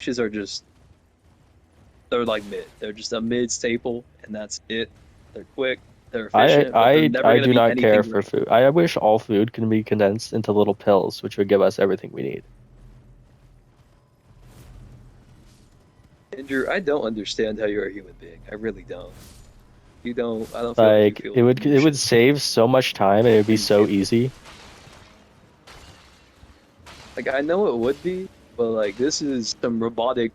Fishes are just they're like mid. They're just a mid staple, and that's it. They're quick, they're I efficient, but they're I never I gonna do be not care anything for great. food. I wish all food can be condensed into little pills, which would give us everything we need. Andrew, I don't understand how you're a human being. I really don't. You don't. I don't feel like you Like feel it would emotion save so much time and it would be and so feeling. easy. Like I know it would be, but like this is some robotic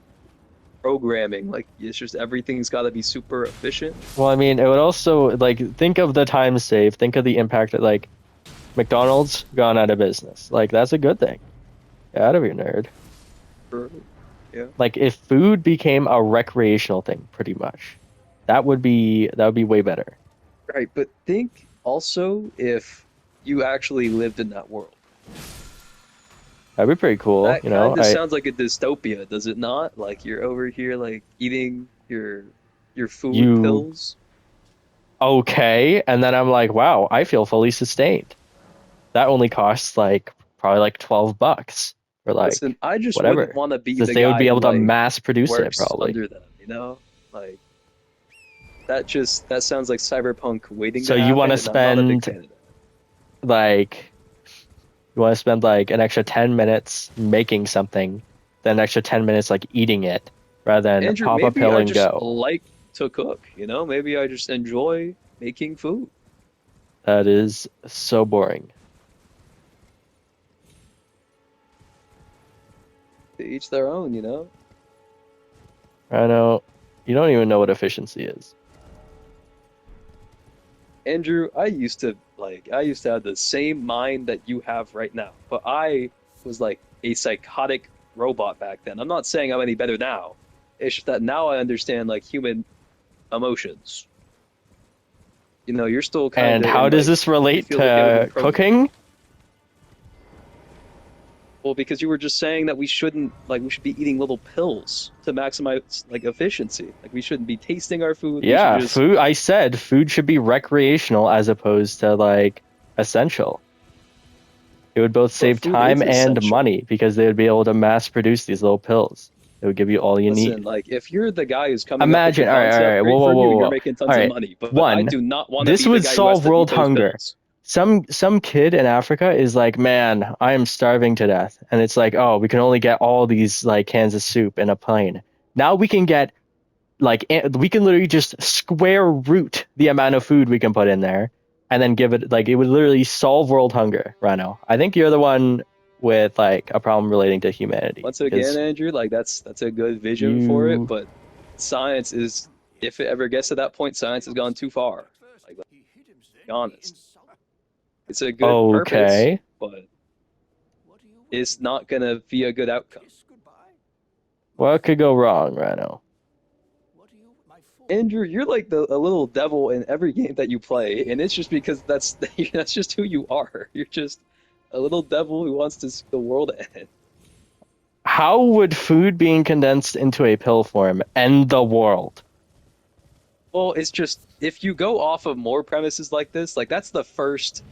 programming. Like it's just everything's got to be super efficient. Well, I mean, it would also like think of the time save, think of the impact that like McDonald's gone out of business. Like that's a good thing. Get out of here, nerd. For, yeah. Like if food became a recreational thing, pretty much, that would be way better. Right, but think also if you actually lived in that world. That'd be pretty cool, That you know. kind of I sounds like a dystopia, does it not? Like you're over here like eating your food you pills. okay, and then I'm like, wow, I feel fully sustained. That only costs like probably like $12 for Listen, like I just wouldn't whatever. want to be Since the they would guy be who able to like mass produce it works probably. under them, you know? Like that sounds like cyberpunk waiting So to you want happen, to and I'm not a big spend fan of that. like you want to spend like an extra 10 minutes making something, then an extra 10 minutes like eating it rather than Andrew, pop a maybe pill I and just go. like to cook, you know? Maybe I just enjoy making food. That is so boring. To each their own, you know? I know you don't even know what efficiency is. Andrew, I used to have the same mind that you have right now, but I was like a psychotic robot back then. I'm not saying I'm any better now. It's just that now I understand like human emotions. You know, you're still kind And of how in does like this it relate feels like you haven't been to programmed. cooking? Well, because you were just saying that we shouldn't like we should be eating little pills to maximize like efficiency. Like we shouldn't be tasting our food. We should Yeah, just food. I said food should be recreational as opposed to like essential. It would both but save food time is and essential. money because they would be able to mass produce these little pills. It would give you all you Listen, need. like if you're the guy who's coming up with the Imagine, all concept, right, whoa, great whoa, for whoa, you. You're whoa. making All tons of right, money, but I one, do not want to this be the would guy who has solve to eat world those hunger. pills. Some kid in Africa is like, man, I am starving to death, and it's like, oh, we can only get all these like cans of soup in a plane. Now we can get like we can literally just square root the amount of food we can put in there, and then give it like it would literally solve world hunger. Rhino, I think you're the one with like a problem relating to humanity Once again, because Andrew, like that's a good vision for it, you but science is if it ever gets to that point, science has gone too far. Like let's be honest. It's a good purpose, okay. but it's not gonna be a good outcome. What could go wrong, Rhino? Andrew, you're like a little devil in every game that you play, and it's just because that's just who you are. You're just a little devil who wants to see the world end. How would food being condensed into a pill form end the world? Well, it's just if you go off of more premises like this, like that's a first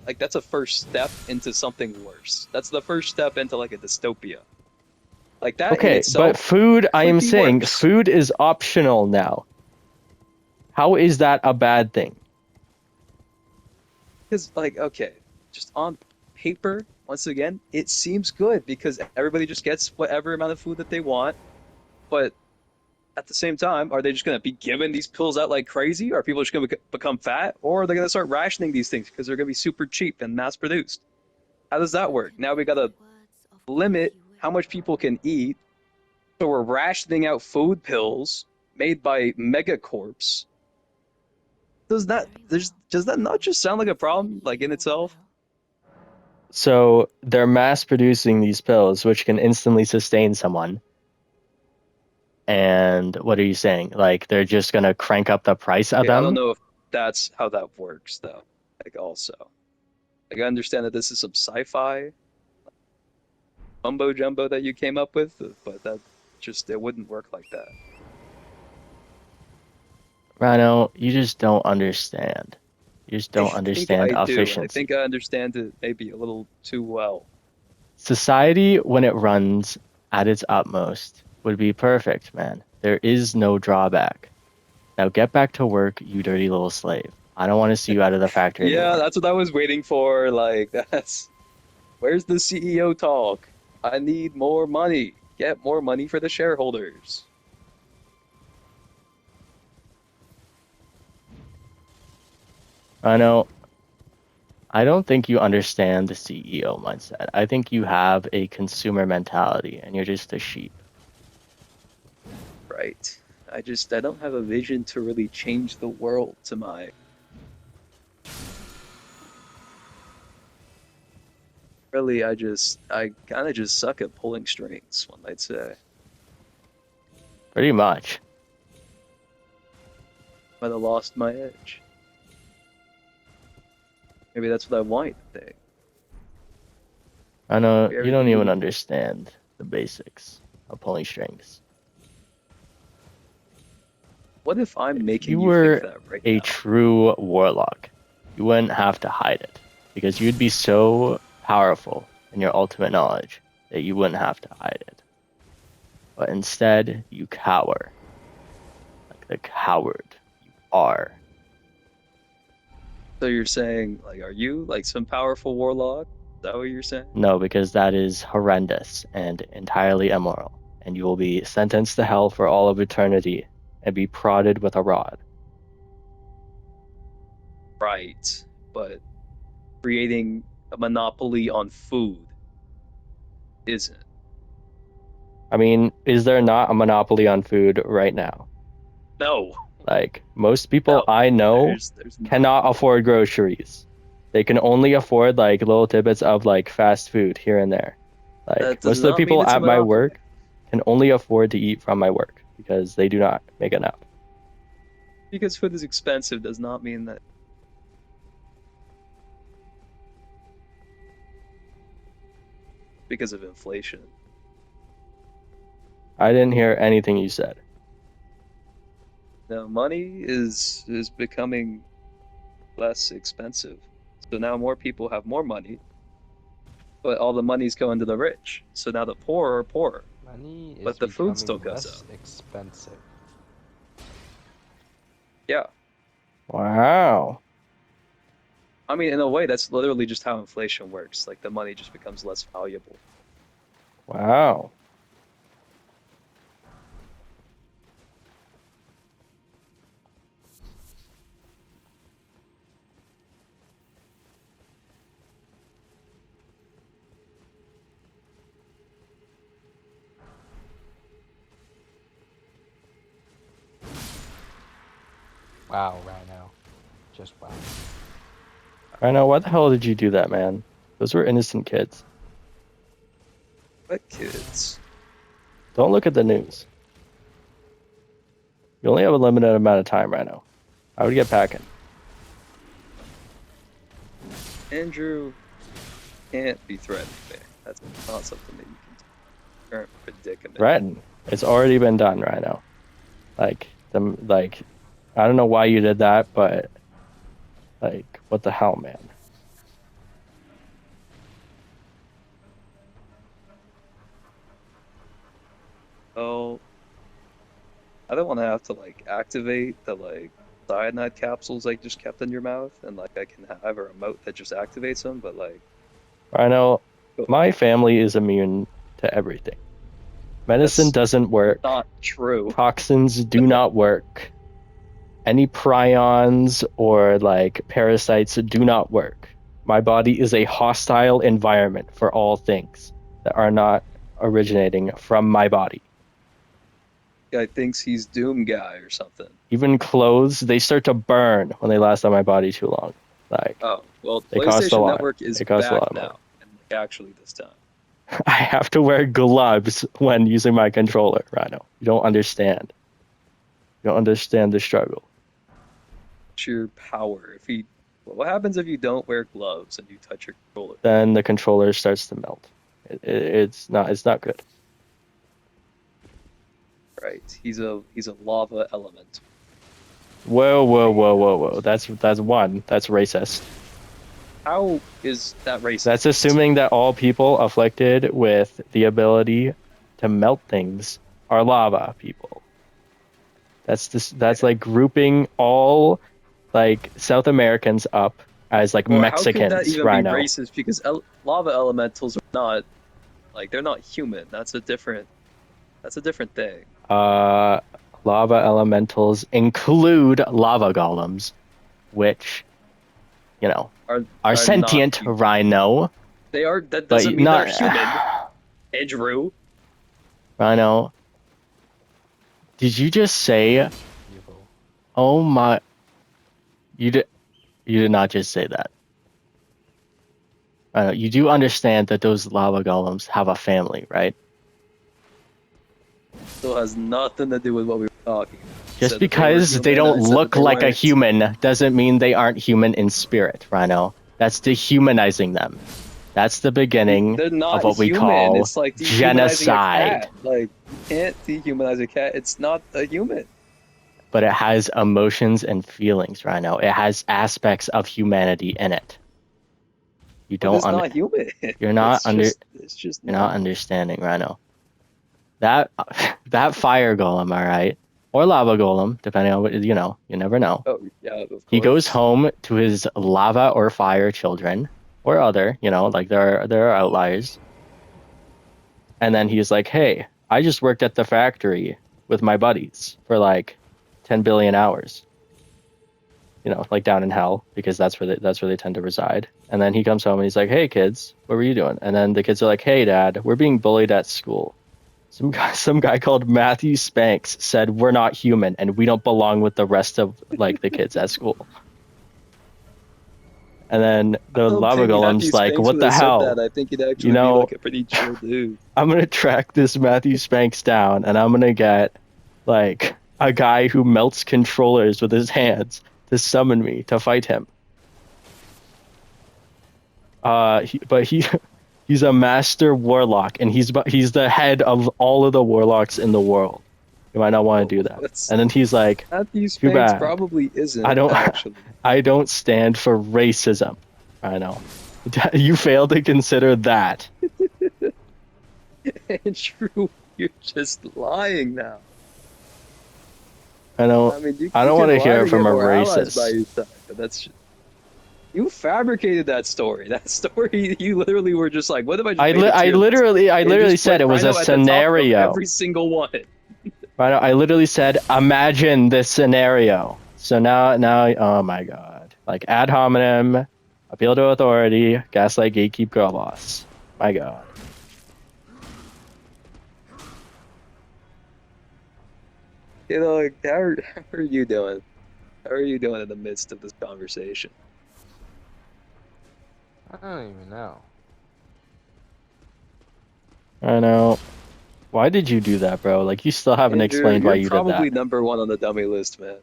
step into something worse. That's the first step into like a dystopia. Like that in Okay, but itself food, I could am be saying worse. food is optional now. How is that a bad thing? Because like, okay, just on paper, once again, it seems good because everybody just gets whatever amount of food that they want. But at the same time, are they just going to be giving these pills out like crazy? Are people just going to become fat? Or are they going to start rationing these things because they're going to be super cheap and mass produced? How does that work? Now we got to limit how much people can eat. So we're rationing out food pills made by megacorps. Does that not just sound like a problem like in itself? So they're mass producing these pills, which can instantly sustain someone. And what are you saying? Like they're just gonna crank up the price of Okay, I don't them? know if that's how that works though. Like also, like I understand that this is some sci-fi mumbo jumbo that you came up with, but that just it wouldn't work like that. Rhino, you just don't understand. You just I don't think understand I do. I think efficiency. I understand it maybe a little too well. Society, when it runs at its utmost, would be perfect, man. There is no drawback. Now get back to work, you dirty little slave. I don't want to see you out of the factory Yeah, anymore. that's what I was waiting for. Like, that's where's the CEO talk? I need more money. Get more money for the shareholders. I know. I don't think you understand the CEO mindset. I think you have a consumer mentality and you're just a sheep. Right. I don't have a vision to really change the world to my really I kind of just suck at pulling strings, one might say. Pretty much. Might have lost my edge. Maybe that's what I want to think. I know Maybe you don't everything even would understand the basics of pulling strings. What if I'm If making you you think were that right a now? true warlock, you wouldn't have to hide it because you'd be so powerful in your ultimate knowledge that you wouldn't have to hide it. But instead, you cower like the coward you are. So you're saying, like, are you like some powerful warlock? Is that what you're saying? No, because that is horrendous and entirely immoral, and you will be sentenced to hell for all of eternity and be prodded with a rod. Right. But creating a monopoly on food isn't. I mean, is there not a monopoly on food right now? No, Like, most people no. I know There's cannot afford groceries. They can only afford like little tidbits of like fast food here and there. Like, that does most of the not mean people it's a at my monopoly. work can only afford to eat from my work because they do not make enough. Because food is expensive does not mean that because of inflation. I didn't hear anything you said. No, money is becoming less expensive. So now more people have more money, but all the money's going to the rich. So now the poor are poorer, Money is but the food still becoming goes up. less expensive. Yeah. Wow. I mean, in a way, that's literally just how inflation works. Like the money just becomes less valuable. Wow. Wow, Rhino. Just wow. I know. Why the hell did you do that, man? Those were innocent kids. But kids, Don't look at the news. You only have a limited amount of time right now. I would get packing. Andrew can't be threatening me. That's not something that you can do. Current predicament. Threaten. It's already been done right now. Like, I don't know why you did that, but like, what the hell, man? Oh, I don't want to have to like activate the like cyanide capsules I just kept in your mouth, and like I can have a remote that just activates them. But like, I know oh, my family is immune to everything. Medicine that's doesn't work. not true. Toxins do not work. Any prions or like parasites do not work. My body is a hostile environment for all things that are not originating from my body. Guy thinks he's Doom Guy or something. Even clothes, they start to burn when they last on my body too long. Like, Oh, well, they cost a PlayStation lot. Network is They cost a back lot of money. now, and like actually this time. I have to wear gloves when using my controller, Rhino. You don't understand. You don't understand the struggle. Sheer power. If he, what happens if you don't wear gloves and you touch your controller? Then the controller starts to melt. It's not good. Right? He's a lava element. Whoa, whoa, whoa, whoa, whoa. That's one. That's racist. How is that That's racist? assuming that all people afflicted with the ability to melt things are lava people. That's like grouping all like South Americans up as like Or how could that Mexicans, even be Rhino. racist? Because lava elementals are not like they're not human. That's a different thing. Uh, lava elementals include lava golems, which, you know, Are are are not sentient, human. Rhino, They are. That but doesn't mean they're human. not Andrew. Rhino. Did you just say, Evil. "Oh my"? You did. You did not just say that. Rhino, you do understand that those lava golems have a family, right? Still has nothing to do with what we were talking about. You Just said that they were because they human, and don't I said that look they like a weren't. human doesn't mean they aren't human in spirit, Rhino. That's dehumanizing them. That's the beginning They're of not what we human. call It's like dehumanizing a genocide. cat. Like you can't dehumanize a cat. It's not a human. But it has emotions and feelings, Rhino. It has aspects of humanity in it. You But don't it's not human. you're not It's just you're not. not understanding, Rhino. That that fire golem, all right, or lava golem, depending on what you know. You never know. Oh yeah, of He goes course. home to his lava or fire children, or other, like there are outliers. And then he's like, "Hey, I just worked at the factory with my buddies for like 10 billion hours. Like down in hell, because that's where they tend to reside." And then he comes home and he's like, "Hey kids, what were you doing?" And then the kids are like, "Hey dad, we're being bullied at school. Some guy called Matthew Spanks said we're not human and we don't belong with the rest of like the kids at school." And then I the don't lava think Matthew golem's like, Spanks "What would the have said that. hell? I think he'd You actually be know, like a pretty chill dude. I'm gonna track this Matthew Spanks down and I'm gonna get like a guy who melts controllers with his hands to summon me to fight him." But he's a master warlock, and he's the head of all of the warlocks in the world. You might not want to do Oh, that. that's And then he's like, Matthew "Too Spanks bad. probably I isn't don't actually. I don't stand for racism." I know. You fail to consider that. Andrew, you're just lying now. I I don't mean, you, I you don't want can to lie hear it to from get a more allies by racist. your side, but you fabricated that story. That story, you literally were just like, what if I just made a I tier list and literally just said put it was a Rhino at the top of scenario. every single one? I literally said, "Imagine this scenario." So now, oh my god, like ad hominem, appeal to authority, gaslight, gatekeep, girl boss. My god. Like, how are you doing? How are you doing in the midst of this conversation? I don't even know. I know. Why did you do that, bro? Like, you still haven't Andrew, explained why you're you did probably that. #1 on the dummy list, man.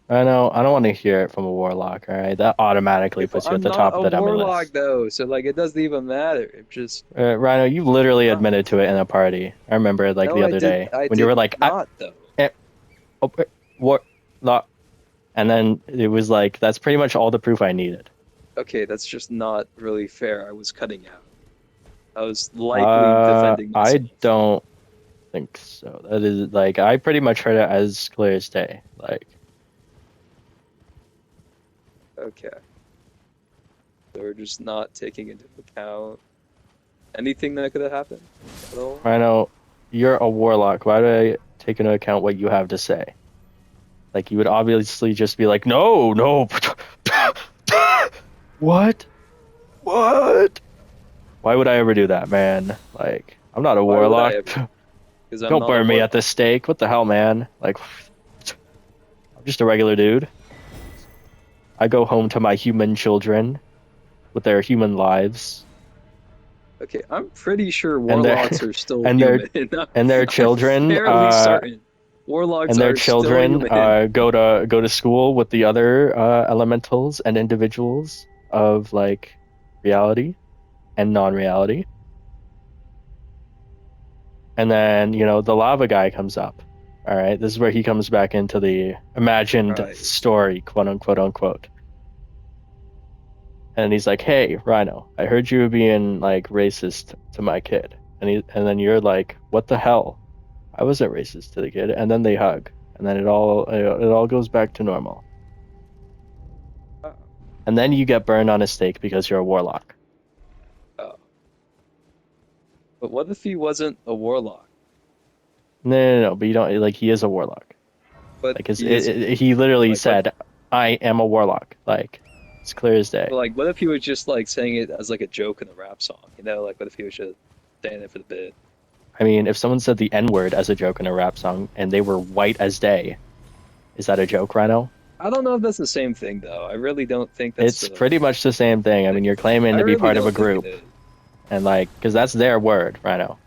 I know. I don't want to hear it from a warlock. All right, that automatically Okay, but puts you at I'm the not top of a the dummy warlock list. though, so like it doesn't even matter. It just Rhino, you literally not. admitted to it in a party. I remember, like No, the other day I when you did were like, not though. eh, oh, what?" And then it was like, that's pretty much all the proof I needed. Okay, that's just not really fair. I was cutting out. I was likely defending I myself. don't think so. That is like, I pretty much heard it as clear as day. Like, Okay. So we're just not taking into account anything that could have happened at all. I know you're a warlock. Why do I take into account what you have to say? Like, you would obviously just be like, "No, no." What? What? Why would I ever do that, man? Like, I'm not a Why would I warlock. ever? Because I'm Don't not a burn me at the warlock. stake. What the hell, man? Like, I'm just a regular dude. I go home to my human children with their human lives, Okay, I'm pretty sure and warlocks their are still and their human. and their I'm children fairly certain warlocks are still human. go to school with the other elementals and individuals of like reality and non-reality. And then, the lava guy comes up. All right, this is where he comes back into the imagined Right. story, quote unquote unquote. And he's like, "Hey, Rhino, I heard you were being like racist to my kid." And then you're like, "What the hell?" I wasn't racist to the kid, and then they hug, and then it all goes back to normal. Oh. And then you get burned on a stake because you're a warlock. Oh. But what if he wasn't a warlock? No, but you don't like he is a warlock. But Like he is he literally like what? said, "I am a warlock." Like it's clear as day. But like, what if he was just like saying it as like a joke in a rap song? You know, like what if he was just saying it for the bit? I mean, if someone said the N-word as a joke in a rap song and they were white as day, is that a joke, Rhino? I don't know if that's the same thing though. I really don't think that's It's pretty much the same thing. I mean, you're claiming I to be really part of a don't think it group, is. and like, because that's their word, Rhino.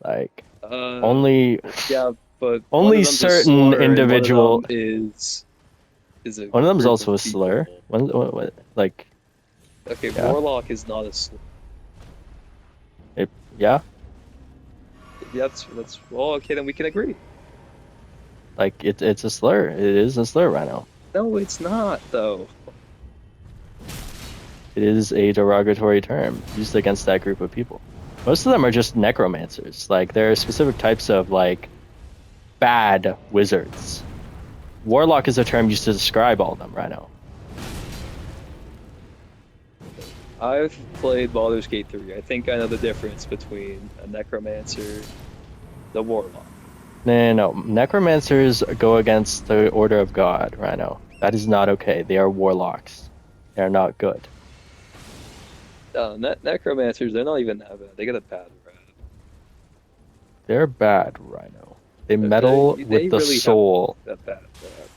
Like, Uh, only yeah, but one of only them's a certain slur and one of individual. them is a One of them's group also of a slur. people. Like, Okay, yeah, warlock is not a slur. yeah, Yeah, that's well, okay, then we can agree. like it's a slur. It is a slur, Rhino. No, it's not though. It is a derogatory term used against that group of people. Most of them are just necromancers. Like, there are specific types of like bad wizards. Warlock is a term used to describe all of them, Rhino. I've played Baldur's Gate 3. I think I know the difference between a necromancer, the warlock. No. Necromancers go against the order of God, Rhino. That is not okay. They are warlocks. They are not good. Necromancers, they're not even that bad. They get a bad rap. They're bad, Rhino. They They meddle they with the really have soul. a bad rap.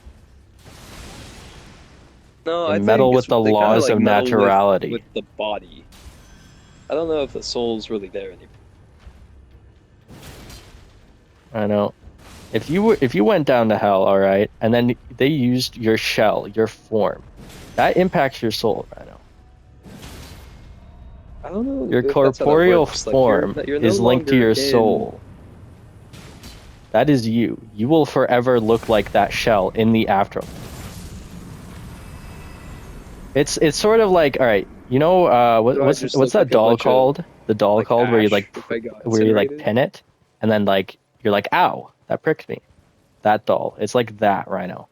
No, They I think meddle with it's the they kind of laws like of meddle with naturality. the body. I don't know if the soul's really there anymore. I know. If you went down to hell, all right, and then they used your shell, your form, that impacts your soul, Rhino. I don't know Your if that's how that corporeal works. Like form you're no is linked to longer your in. soul. That is you. You will forever look like that shell in the afterlife. It's sort of like, all right, you know, Do I just what's look that like a doll bunch of called? The doll like called where you ash like if I got where you like incinerated? pin it, and then like you're like, ow, that pricked me. That doll. It's like that, Rhino.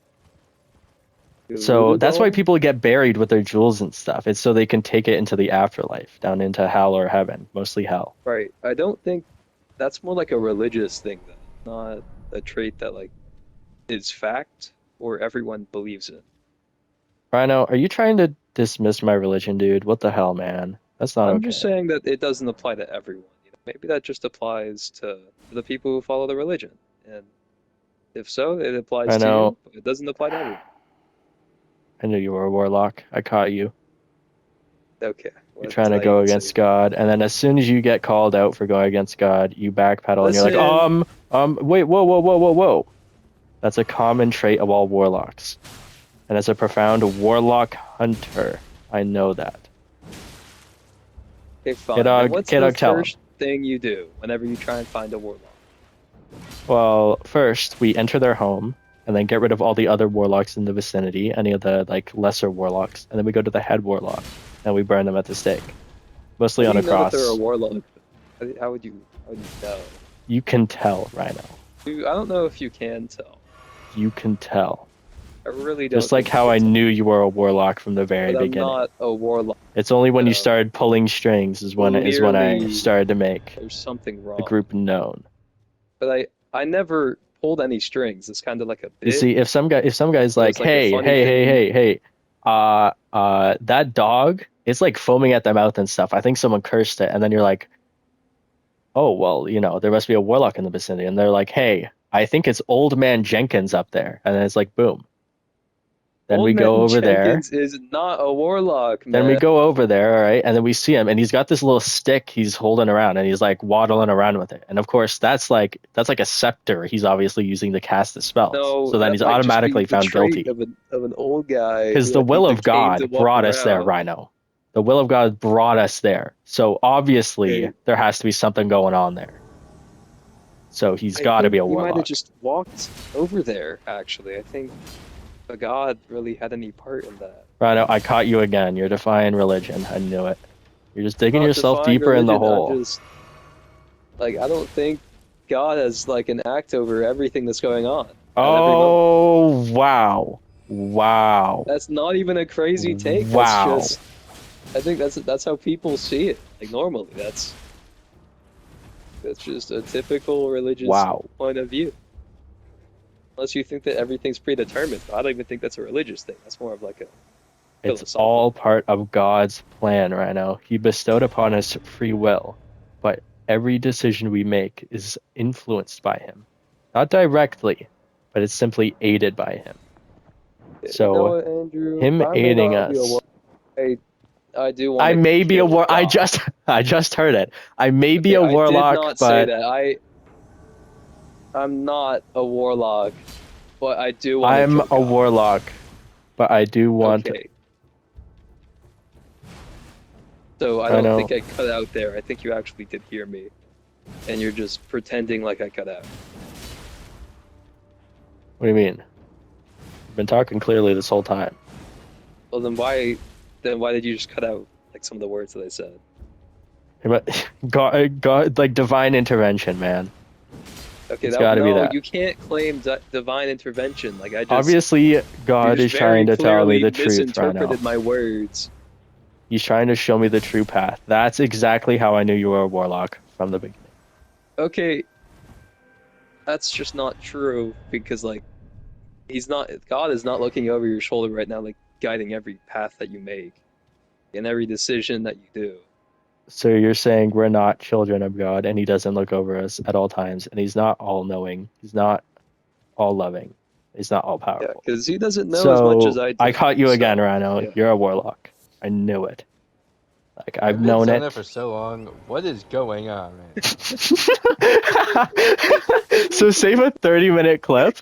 The So voodoo that's why doll? people get buried with their jewels and stuff. It's so they can take it into the afterlife, down into hell or heaven, mostly hell. Right. I don't think that's more like a religious thing then, not a trait that like is fact or everyone believes in. Rhino, are you trying to dismiss my religion, dude? What the hell, man? That's not I'm just okay. saying that it doesn't apply to everyone. You know, maybe that just applies to the people who follow the religion. And if so, it applies to Rhino, you, but it doesn't apply to everyone. I knew you were a warlock. I caught you. Okay, You're what trying did to I go even say? against God, and then as soon as you get called out for going against God, you backpedal and you're like, Listen, wait, whoa. That's a common trait of all warlocks. And as a profound warlock hunter, I know that. okay, fine. Then what's the Kidog, tell him. first thing you do whenever you try and find a warlock? Well, first we enter their home, and then get rid of all the other warlocks in the vicinity, any of the like lesser warlocks, and then we go to the head warlock, and we burn them at the stake, How mostly do on you a know that they're a cross. warlock? How would you know? You can tell, Rhino. Dude, I don't know if you can tell. You can tell. I really don't Just like think you how can I tell. knew you were a warlock from the very But I'm beginning. not a warlock, It's only when you so started pulling strings is when I clearly started to make there's something the wrong. group known. But I never pulled any strings. It's kind of like a You bit. see, if some guy's It like, was like a funny thing. hey, that dog, it's like foaming at the mouth and stuff. I think someone cursed it, and then you're like, oh well, there must be a warlock in the vicinity, and they're like, hey, I think it's Old Man Jenkins up there, and then it's like, boom. Then Old we go Man over there. Jenkins is not a warlock, Then we man. go over there, all right, and then we see him, and he's got this little stick he's holding around, and he's like waddling around with it. And of course, that's like a scepter. He's obviously using to cast the spells. No, So then that he's might just be automatically the found trait guilty of an old guy because who the will needs a of cane to God walk brought us there, around. Rhino. The will of God brought us there. So obviously Okay, there has to be something going on there. So he's I got to be think a he might have warlock. just walked over there, actually. I think a god really had any part in that. Rhino, I caught you again. You're defying religion. I knew it. You're just digging Not yourself defying deeper in the religion, I'm hole. just like I don't think God has like an act over everything that's going on at every moment. Oh, wow. Wow. That's not even a crazy take. That's Wow. just I think that's how people see it. Like normally, that's just a typical religious Wow. point of view. Unless you think that everything's predetermined. But I don't even think that's a religious thing. That's more of like a It's philosophical all thing. part of God's plan right now. He bestowed upon us free will, but every decision we make is influenced by Him. Not directly, but it's simply aided by Him. You know So, what, Andrew? Him I may aiding not be a war. us. I do want I to may be a kill war. I God. just, I just heard it. I may be Okay, a I did warlock, not say but that. I'm not a warlock, but I do want to I'm kill a God. warlock. But I do want. Okay. So I I don't know. think I cut out there. I think you actually did hear me, and you're just pretending like I cut out. What do you mean? I've been talking clearly this whole time. Well, then why did you just cut out like some of the words that I said? But God, like divine intervention, man. Okay, It's that got to be no, that. you can't claim divine intervention. Like Obviously, you God just is trying very to tell me clearly the truth right now. misinterpreted my words. He's trying to show me the true path. That's exactly how I knew you were a warlock from the beginning. Okay, that's just not true because like God is not looking over your shoulder right now, like guiding every path that you make and every decision that you do. So you're saying we're not children of God, and He doesn't look over us at all times, and He's not all knowing. He's not all loving. He's not all Yeah, powerful. because he doesn't know as much as So I I do. caught you again, So Rhino. yeah. You're a warlock. I knew it. Like I've I've been known saying that it. for so long. What is going on, man? So save a 30-minute clip.